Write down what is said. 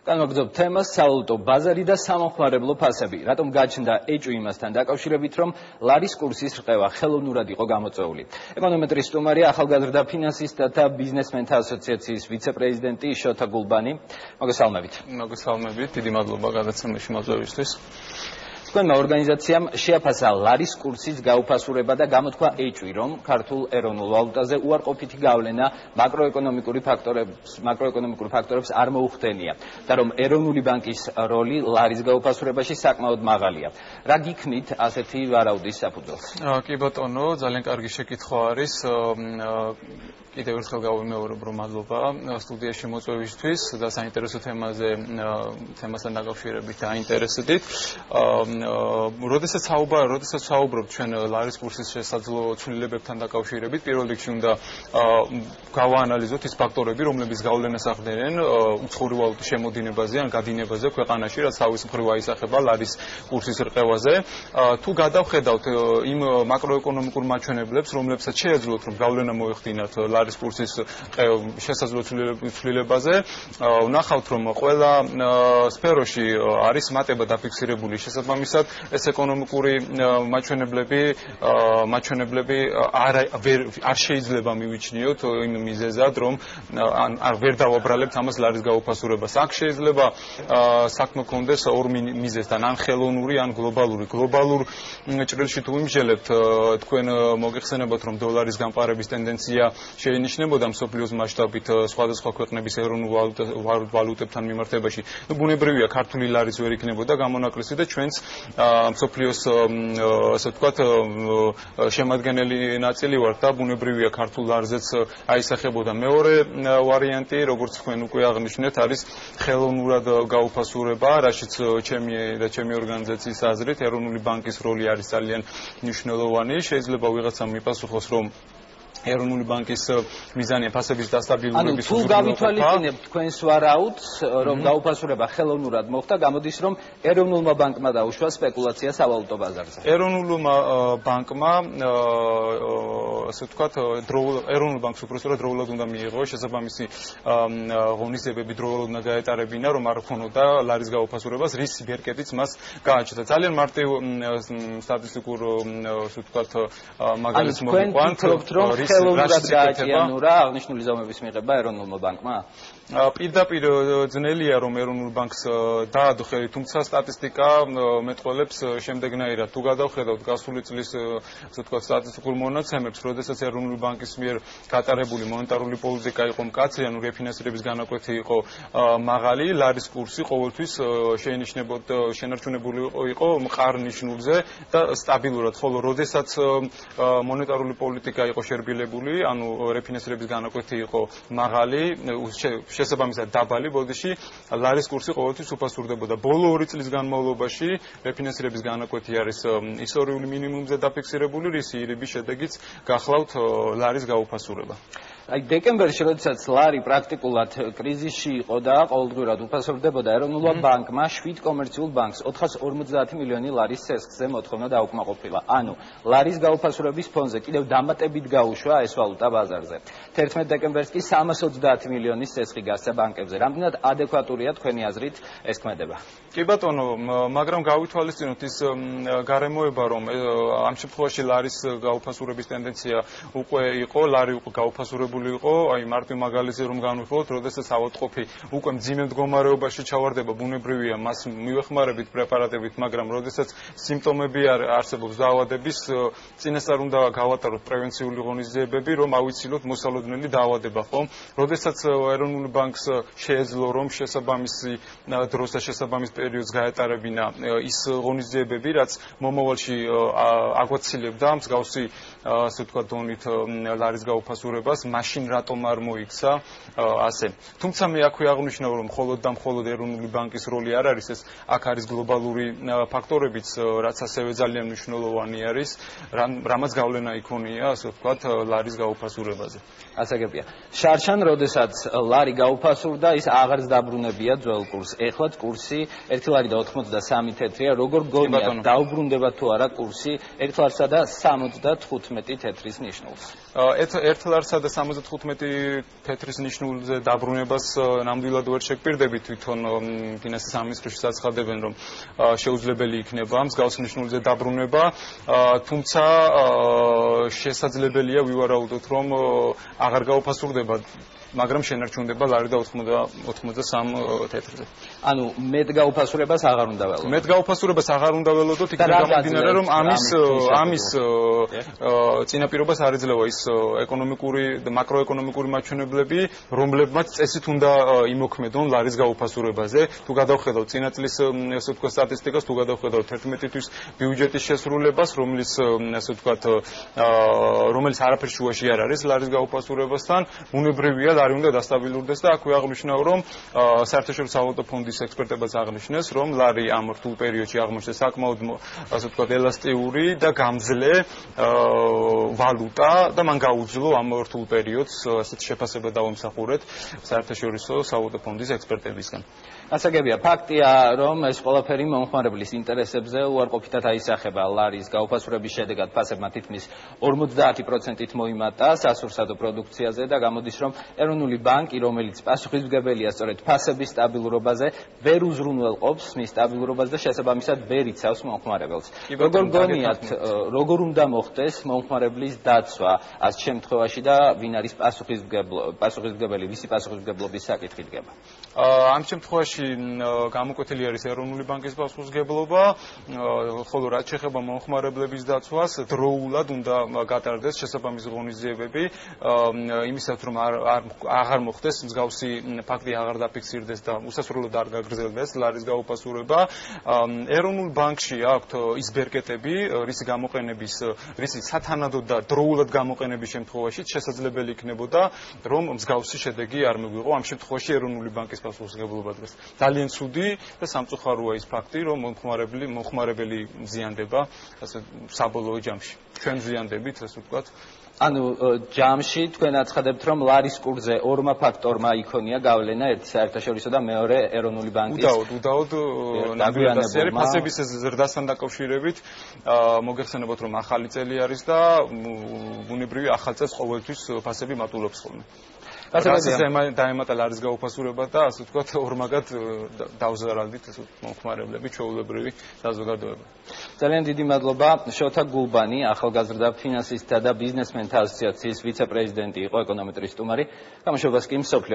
განვაგრძობ თემას სავალუტო ბაზარი და სამომხმარებლო ფასები. Რატომ გაჩნდა ეჭვი იმასთან დაკავშირებით, რომ ლარის კურსის რყევა ხელოვნურად იყო გამოწვეული. ეკონომეტრის სტუმარი ახალგაზრდა ფინანსისტთა ბიზნესმენთა ასოციაციის ვიცე-პრეზიდენტი შოთა გულბანი. მოგესალმებით. მოგესალმებით, დიდი მადლობა გადაცემაში მოწვევისთვის. თქვენმა ორგანიზაციამ შეაფასა ლარის კურსის გაუფასურება და გამოთქვა ეჭვი, რომ ქართულ ეროვნულ ვალუტაზე უარყოფითი გავლენა მაკროეკონომიკურ ფაქტორებს არ მოუხდენია და რომ ეროვნული ბანკის როლი ლარის გაუფასურებაში საკმაოდ მაღალია. რა გიქნით ასეთი ვარაუდის საფუძველს? კი ბატონო, ძალიან კარგი შეკითხვა არის. კიდევ ერთხელ გავიმეორებ, რომ მადლობა სტუდიაში მოწვევისთვის და საინტერესო თემასთან დაკავშირებით დაინტერესდით. როდესაც საუბრობთ ჩვენ ლარის კურსის შესაძლო ცვლილებებთან დაკავშირებით, პირველ რიგში უნდა გავაანალიზოთ ის ფაქტორები, რომლებიც გავლენას ახდენენ უცხოური ვალუტის შემოდინებაზე ან გადინებაზე ქვეყანაში, რაც თავის მხრივ აისახება ლარის კურსის რყევაზე. თუ გადავხედავთ იმ მაკროეკონომიკურ მაჩვენებლებს, რომლებსაც შეეძლოთ, რომ გავლენა მოეხდინათ ლარის კურსის შესაძლო ცვლილებაზე, ვნახავთ, რომ ყველა სფეროში არის მატება დაფიქსირებული. შესაბამისად, ეს ეკონომიკური მაჩვენებლები არ შეიძლება მივიჩნიოთ იმ მიზეზად, რომ არ ვერ დავაბრალებთ ამას ლარის გაუფასურებას. აქ შეიძლება საქმე კონდეს ორ მიზეზთან, ან ხელოვნური, ან გლობალური. გლობალურ ჭრილში თუ ვიმსჯელებთ, თქვენ მოგეხსენებათ, რომ დოლარის გამყარების ტენდენცია შეინიშნებოდა მსოფლიოს მასშტაბით სხვადასხვა ქვეყნების ეროვნულ ვალუტებთან მიმართებაში. ბუნებრივია, ქართული ლარის ვერ იქნებოდა გამონაკლისი და ჩვენც მსოფლიოს ასე ვთქვათ შემადგენელი ნაწილი ვართ და ბუნებრივია ქართულ ლარზეც აისახებოდა. მეორე ვარიანტი, როგორც თქვენ უკვე აღნიშნეთ, არის ხელოვნურად გაუფასურება, რაშიც ჩემი ორგანიზაციის აზრით ეროვნული ბანკის როლი არის ძალიან მნიშვნელოვანი. შეიძლება ვიღაცამ მიპასუხოს, რომ ეროვნული ბანკის მიზანია ფასების დასტაბილურების თუ გავითვალისწინებთ თქვენს ვარაუდს, რომ გაუფასურება ხელოვნურად მოხდა, გამოდის, რომ ეროვნულმა ბანკმა დაუშვა სპეკულაცია სავალუტო ბაზარზე. ეროვნულმა ბანკმა ასე ვთქვათ, ეროვნულ ბანკს უпростоრად დროულად უნდა მიიღო შესაბამისი ღონისძიებები დროულად უნდა გაეტარებინა, რომ არ ქონოდა ლარის გაუფასურებას, რის ბერკეტიც მას გააჩნდა. ძალიან მარტივ სტატისტიკურ ასე ვთქვათ მაგალითს მოვიყვანთ. ხელოვნურად გააჭიანურა აღნიშნული ზომების მიღება ეროვნულმა ბანკმა? პირდაპირ ძნელია, რომ ეროვნულ ბანკს დაადო ხელი, თუმცა სტატისტიკა მეტყველებს შემდეგნაირად. თუ გადავხედავთ გასული წლის ასე ვთქვათ სტატისტიკურ მონაცემებს, როდესაც ეროვნული ბანკის მიერ გატარებული მონეტარული პოლიტიკა იყო მკაცრი, ანუ რეფინანსირების განაკვეთი იყო მაღალი, ლარის კურსი ყოველთვის შენარჩუნებული იყო მყარ ნიშნულზე და სტაბილურად, ხოლო როდესაც მონეტარული პოლიტიკა იყო შერბილებული, ანუ რეფინანსირების განაკვეთი იყო მაღალი, შესაბამისად დაბალი ბოდიში, ლარის კურსი ყოველთვის უფასურდებოდა. ბოლო 2 წლის განმავლობაში რეფინანსირების განაკვეთი არის ისტორიული მინიმუმზე დაფიქსირებული, რისი ირიბის შედეგიც გახლავთ ლარის გაუფასურება. დეკემბერში, როდესაც ლარი პრაქტიკულად კრიზისში იყო და ყოველდღურად უფასურდებოდა, ეროვნულმა ბანკმა 7 კომერციულ ბანკს 450 მილიონი ლარის ცესხზე მოთხოვნა დაუკმაყოფილა. ანუ ლარის გაუფასურების ფონზე კიდევ დამატებით გაუშვა ეს ვალუტა ბაზარზე. 11 დეკემბერს კი 330 მილიონის ცესხი გასცა ბანკებზე. რამდენად ადეკვატურია თქვენი აზრით ეს ქმედება? კი ბატონო, მაგრამ გავითვალისწინოთ ის გარემოება, რომ ამ შემთხვევაში ლარის გაუფასურების ტენდენცია უკვე იყო, ლარი უკვე გაუფასურებული იყო, აი მარტივ მაგალითზე რომ განვიხილოთ, როდესაც ავადმყოფი უკვე მძიმე მდგომარეობაში ჩავარდება, ბუნებრივია, მას მივეხმარებით პრეპარატებით, მაგრამ როდესაც სიმპტომები არსებობს დაავადების, წინასწარ უნდა გავატაროთ პრევენციული ღონისძიებები, რომ ავიცილოთ მოსალოდნელი დაავადება, ხო? როდესაც ეროვნული ბანკს შეეძლო, რომ შესაბამისი დროს და შესაბამის პერიოდს გაეტარებინა ის ღონისძიებები, რაც მომავალში აგვაცილებდა მსგავსი ასე ვთქვათ დონით ლარის გაუფასურებას, მაშინ რატომ არ მოიქცა ასე. თუმცა მე აქვე აღნიშნავ, რომ მხოლოდ და მხოლოდ ეროვნული ბანკის როლი არ არის, ეს აქ არის გლობალური ფაქტორებიც, რაც ასევე ძალიან მნიშვნელოვანი არის, რამაც გავლენა იქონია, ასე ვთქვათ, ლარის გაუფასურებაზე. ასაგებია. შარშან, როდესაც ლარი გაუფასურდა, ის აღარც დაბრუნებია ძველ კურსს. ეხლა კურსი 1 ლარი და 83 თეთრია, როგორ გონია დაუბრუნდება თუ არა კურსი 1 ლარსა და 75 თეთრის ნიშნულს? 1 ლარსა და 95 თეთრის ნიშნულზე დაბრუნებას ნამდვილად ვერ შეგპირდებით თვითონ ფინანსის სამინისტროში საცხადებენ რომ შეუძლებელი იქნება მსგავს ნიშნულზე დაბრუნება თუმცა შესაძლებელია ვივარაუდოთ რომ აღარ გაუფასურდება მაგრამ შენარჩუნდება ლარი და 93 თეთრზე. ანუ მეტ გაუფასურებას აღარ უნდა ველოდოთ. მეტ გაუფასურებას აღარ უნდა ველოდოთ, იქ გამომდინარე რომ ამის წინაპირობას არ ეძლევა ის ეკონომიკური და მაკროეკონომიკური მაჩვენებლები, რომლებმაც წესით უნდა იმოქმედონ ლარის გაუფასურებაზე. თუ გადავხედავთ წინა წლის ასე ვთქვათ სტატისტიკას, თუ გადავხედავთ 11 თვის ბიუჯეტის შესრულებას, რომელიც არაფერ შუაში არ არის ლარის გაუფასურებასთან, უნებრივია ლარი უნდა დასტაბილურდეს და აქვე აღნიშნავ რომ საერთაშორისო სავალუტო ფონდის ექსპერტებიც აღნიშნეს რომ ლარი ამ რთულ პერიოდში აღმოჩნდა საკმაოდ ასე ვთქვათ ელასტიური და გამძლე ვალუტა და მან გაუძლო ამ რთულ პერიოდს ასეთ შეფასება დავამსახურეთ საერთაშორისო სავალუტო ფონდის ექსპერტებისგან. ასაგებია ფაქტია რომ ეს ყველაფერი მომხმარებლის ინტერესებზე უარყოფითად აისახება ლარის გაუფასურების შედეგად ფასებმა თითქმის 50%-ით მოიმატა სასურსათო პროდუქციაზე და გამოდის რომ ეროვნული ბანკი რომელიც პასუხისმგებელია სწორედ ფასების სტაბილურობაზე ვერ უზრუნველყოფს მის სტაბილურობას და შესაბამისად ვერ იცავს მომხმარებელს. როგორ გონიათ როგორ უნდა მოხდეს მომხმარებლის დაცვა ამ შემთხვევაში და ვინ არის პასუხისმგებელი ვისი პასუხისმგებლობის საკითხი დგება? ამ შემთხვევაში გამოკვეთილი არის ეროვნული ბანკის პასუხისმგებლობა, ხოლო რაც შეეხება მომხმარებლების დაცვას, დროულად უნდა გატარდეს შესაბამისი ღონისძიებები, იმისათვის რომ აღარ მოხდეს მსგავსი ფაქტი აღარ დაფიქსირდეს და უსასრულოდ არ გაგრძელდეს ლარის გაუფასურება. ეროვნულ ბანკში აქვთ ის ბერკეტები, რისი სათანადო და დროულად გამოყენების შემთხვევაში შესაძლებელი იქნებოდა, რომ მსგავსი შედეგი არ მიგვიღო. ამ შემთხვევაში ეროვნული ბანკის პასუხისმგებლობა დღეს ძალიან ცუდი და სამწუხაროა ის ფაქტი, რომ მომხმარებელი მზიანდება ასე საბოლოო ჯამში. ჩვენ მზიანდებით, ასე ვთქვათ. ანუ ჯამში თქვენ აცხადებთ რომ ლარის კურსზე ორმა ფაქტორმა იქონია გავლენა ერთი საერთაშორისო და მეორე ეროვნული ბანკის უდაოდ ნაბიადასერი ფასების ზრდასთან დაკავშირებით მოგეხსენებათ რომ ახალი წელი არის და ბუნებრივი ახალ წელს ყოველთვის ფასები მატულობს ხოლმე. დაემატა ლარის გაუფასურება და ასე ვთქვათ ორმაგად დავზარალდით ასე მომხმარებლები ჩვეულებრივი საზოგადოება. ძალიან დიდი მადლობა შოთა გულბანი ახალგაზრდა ფინანსისტთა და ბიზნესმენთა ასოციაციის ვიცე-პრეზიდენტი იყო ეკონომეტრის სტუმარი. გამოშვებას კი მსოფლიო